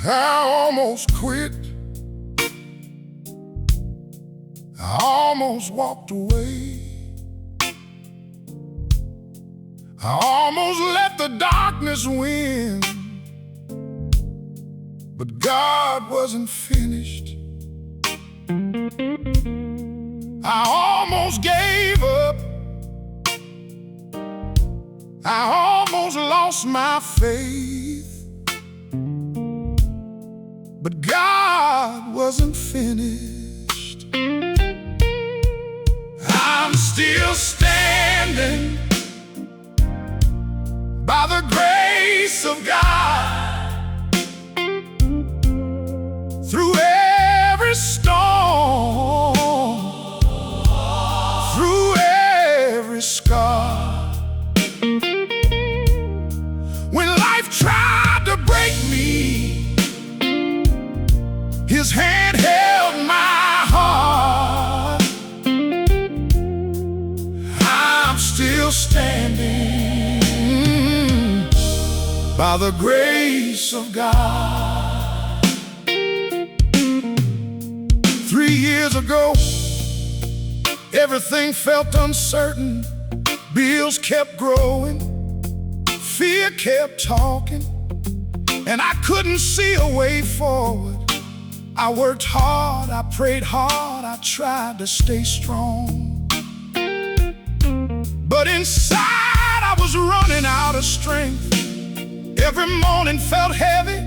I almost quit. I almost walked away. I almost let the darkness win. But God wasn't finished. I almost gave up. I almost lost my faith. But God wasn't finished. I'm still standing by the grace of God. Through every storm, through every scar. When life tried to break me, His hand held my heart. I'm still standing by the grace of God. 3 years ago, everything felt uncertain. Bills kept growing, fear kept talking, and I couldn't see a way forward. I worked hard, I prayed hard, I tried to stay strong. But inside I was running out of strength. Every morning felt heavy,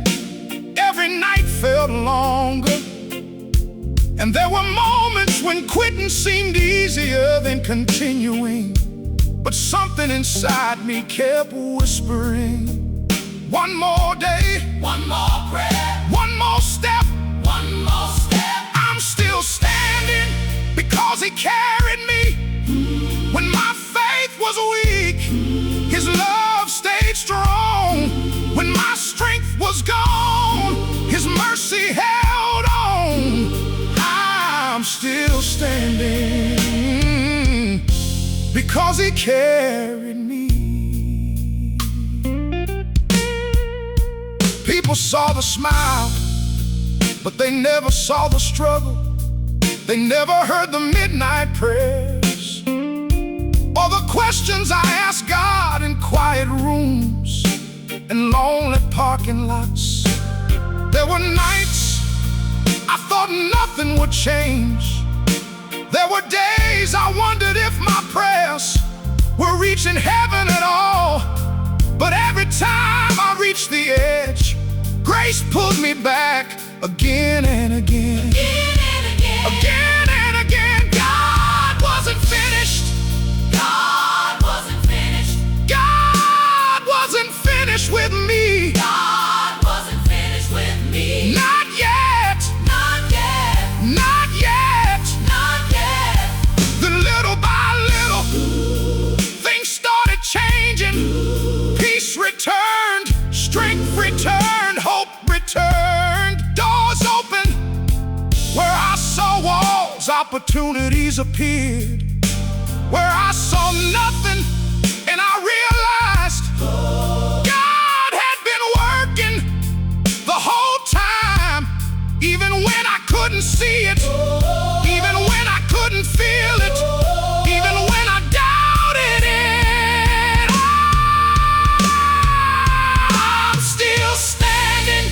every night felt longer. And there were moments when quitting seemed easier than continuing. But something inside me kept whispering, one more day, one more prayer, one more step, one more step. I'm still standing because He carried me. When my faith was weak, His love stayed strong. When my strength was gone, His mercy held on. I'm still standing because He carried me. People saw the smile, but they never saw the struggle. They never heard the midnight prayers or the questions I asked God in quiet rooms and lonely parking lots. There were nights I thought nothing would change. There were days I wondered if my prayers were reaching heaven at all. But every time I reached the edge, grace pulled me back again and again. Again and again. God wasn't finished. God wasn't finished. God wasn't finished with me. God wasn't finished with me. Not yet. Not yet. Not yet. Not yet. Then little by little, things started changing. Peace returned, strength returned, hope returned. Doors opened where I saw walls, opportunities appeared. Where I saw nothing, and I realized God had been working the whole time. Even when I couldn't see it, even when I couldn't feel it, even when I doubted it, I'm still standing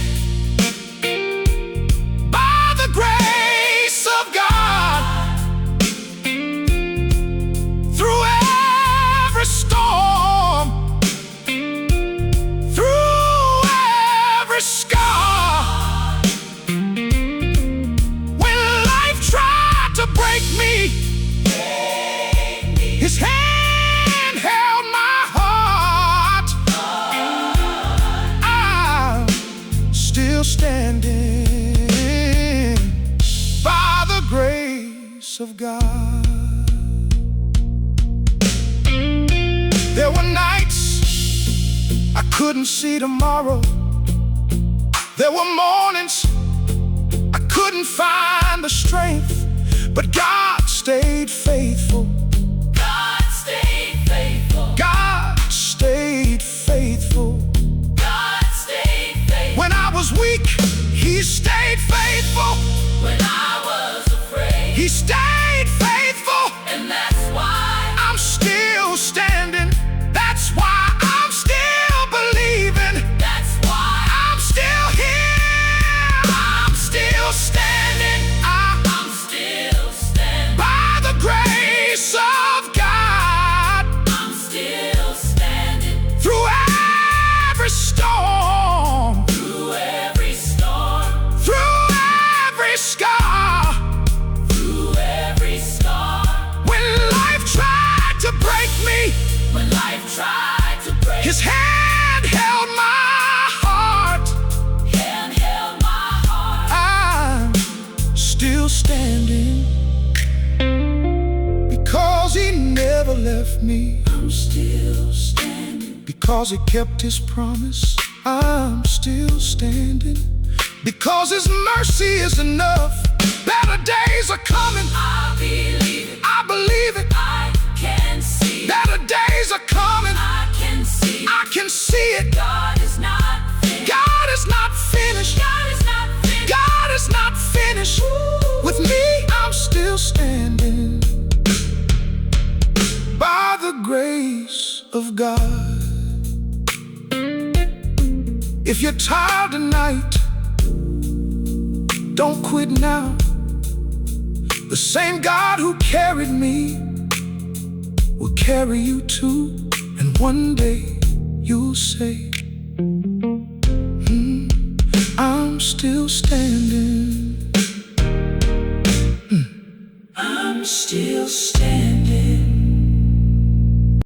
by the grace of God. Through every storm, through every scar. When life tried to break me, His hand held my heart. I'm still standing by the grace of God. There were nights I couldn't see tomorrow. There were mornings I couldn't find the strength, but God stayed faithful. God stayed faithful. God stayed faithful. God stayed faithful. When I was weak, His hand held my heart. I'm still standing because He never left me. I'm still standing because He kept His promise. I'm still standing because His mercy is enough. Better days are coming. I believe it. I believe it. I can see it. Better days are coming. I can see it. I can see it. God is not finished. God is not finished. God is not finished. God is not finished. With me, I'm still standing by the grace of God. If you're tired tonight, don't quit now. The same God who carried me will carry you too. And one day you'll say, I'm still standing. I'm still standing.